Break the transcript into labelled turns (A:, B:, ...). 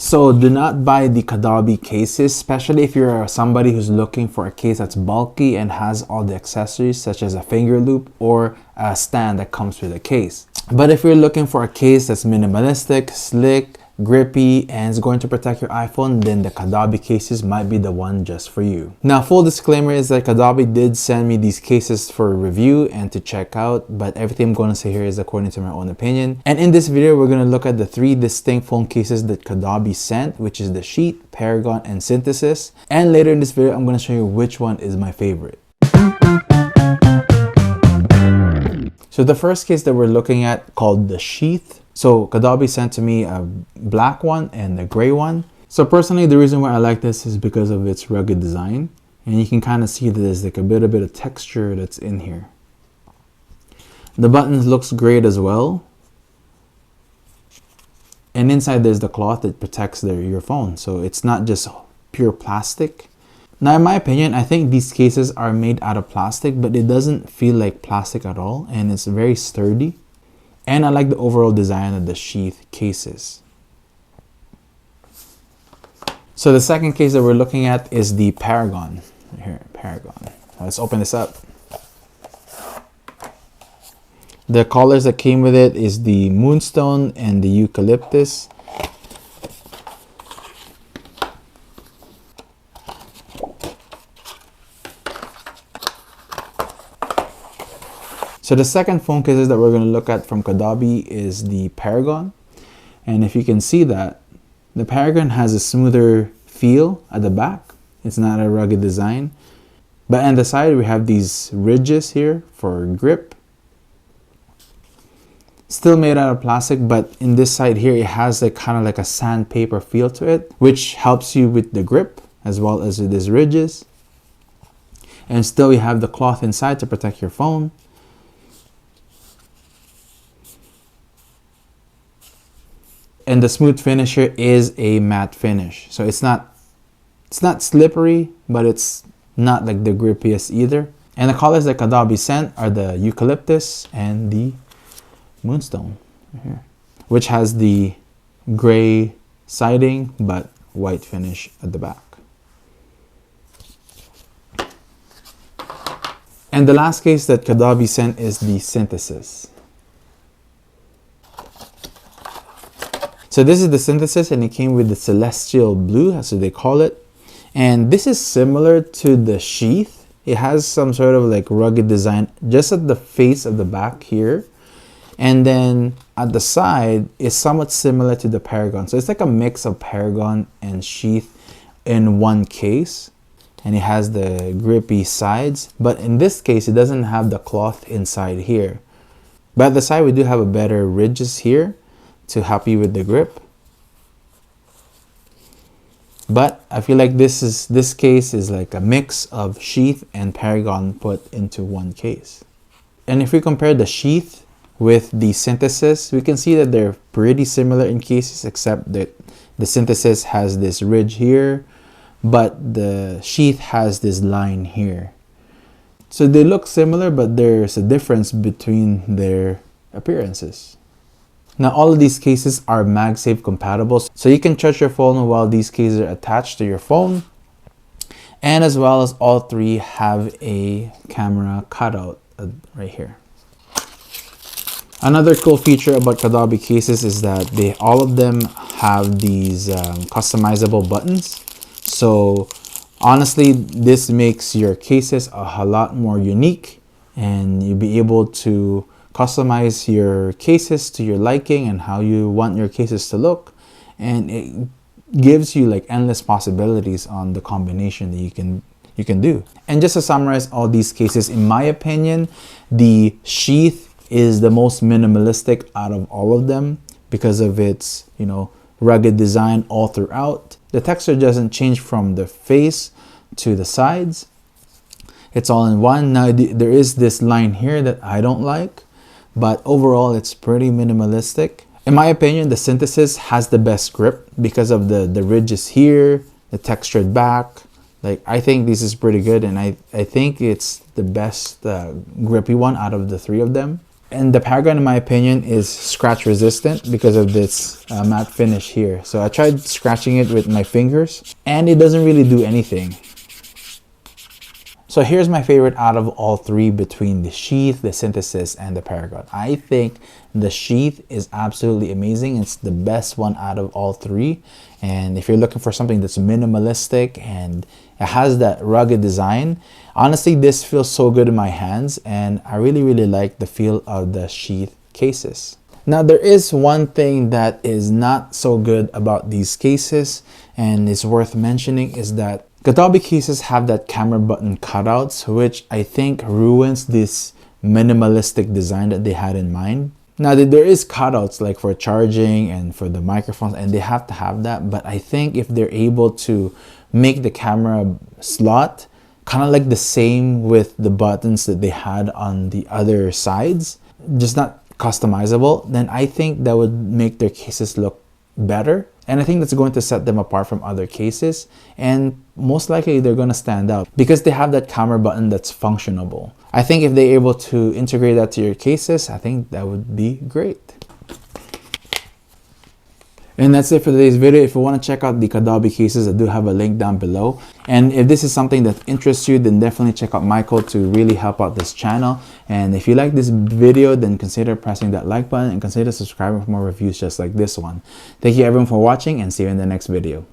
A: So do not buy the Caudabe cases, especially if you're somebody who's looking for a case that's bulky and has all the accessories such as a finger loop or a stand that comes with a case. But if you're looking for a case that's minimalistic, slick, grippy, and is going to protect your iPhone, then the Caudabe cases might be the one just for you. Now, full disclaimer is that Caudabe did send me these cases for review and to check out, but everything I'm going to say here is according to my own opinion. And in this video, we're going to look at the 3 distinct phone cases that Caudabe sent, which is the Sheath, Paragon, and Synthesis. And later in this video, I'm going to show you which one is my favorite. So the first case that we're looking at called the Sheath. So Caudabe sent to me a black one and a gray one. So personally, the reason why I like this is because of its rugged design. And you can kind of see that there's like a bit of texture that's in here. The buttons looks great as well. And inside there's the cloth that protects your phone. So it's not just pure plastic. Now, in my opinion, I think these cases are made out of plastic, but it doesn't feel like plastic at all. And it's very sturdy. And I like the overall design of the Sheath cases. So the second case that we're looking at is the Paragon. Right here, Paragon. Let's open this up. The colors that came with it is the Moonstone and the Eucalyptus. So the second phone cases that we're going to look at from Caudabe is the Paragon. And if you can see that, the Paragon has a smoother feel at the back. It's not a rugged design. But on the side, we have these ridges here for grip. Still made out of plastic, but in this side here, it has like kind of like a sandpaper feel to it, which helps you with the grip as well as with these ridges. And still, you have the cloth inside to protect your phone. And the smooth finish here is a matte finish. So it's not slippery, but it's not like the grippiest either. And the colors that Caudabe sent are the Eucalyptus and the Moonstone right here, which has the gray siding but white finish at the back. And the last case that Caudabe sent is the Synthesis. So this is the Synthesis, and it came with the Celestial Blue, that's what they call it. And this is similar to the Sheath. It has some sort of like rugged design just at the face of the back here. And then at the side is somewhat similar to the Paragon. So it's like a mix of Paragon and Sheath in one case. And it has the grippy sides. But in this case, it doesn't have the cloth inside here. But at the side, we do have a better ridges here to help you with the grip. But I feel like this case is like a mix of Sheath and Paragon put into one case. And if we compare the Sheath with the Synthesis, we can see that they're pretty similar in cases, except that the Synthesis has this ridge here, but the Sheath has this line here. So they look similar, but there's a difference between their appearances. Now, all of these cases are MagSafe compatible, so you can charge your phone while these cases are attached to your phone. And as well as all 3 have a camera cutout right here. Another cool feature about Caudabe cases is that all of them have these customizable buttons. So honestly, this makes your cases a lot more unique, and you'll be able to customize your cases to your liking and how you want your cases to look, and it gives you like endless possibilities on the combination that you can do. And just to summarize all these cases, in my opinion, the Sheath is the most minimalistic out of all of them because of its, rugged design all throughout. The texture doesn't change from the face to the sides. It's all in one. Now there is this line here that I don't like, but overall it's pretty minimalistic. In my opinion, the Synthesis has the best grip because of the ridges here, the textured back. Like, I think this is pretty good, and I think it's the best grippy one out of the 3 of them. And the Paragon, in my opinion, is scratch resistant because of this matte finish here. So I tried scratching it with my fingers and it doesn't really do anything. So here's my favorite out of all three between the Sheath, the Synthesis, and the Paragon. I think the Sheath is absolutely amazing. It's the best one out of all three. And if you're looking for something that's minimalistic and it has that rugged design, honestly, this feels so good in my hands, and I really like the feel of the Sheath cases. Now, there is one thing that is not so good about these cases and is worth mentioning is that Caudabe cases have that camera button cutouts, which I think ruins this minimalistic design that they had in mind. Now, there is cutouts like for charging and for the microphones, and they have to have that. But I think if they're able to make the camera slot kind of like the same with the buttons that they had on the other sides, just not customizable, then I think that would make their cases look better. And I think that's going to set them apart from other cases, and most likely they're going to stand out because they have that camera button that's functionable. I think if they're able to integrate that to your cases, I think that would be great. And that's it for today's video. If you want to check out the Caudabe cases, I do have a link down below. And if this is something that interests you, then definitely check out my code to really help out this channel. And if you like this video, then consider pressing that like button and consider subscribing for more reviews just like this one. Thank you everyone for watching, and see you in the next video.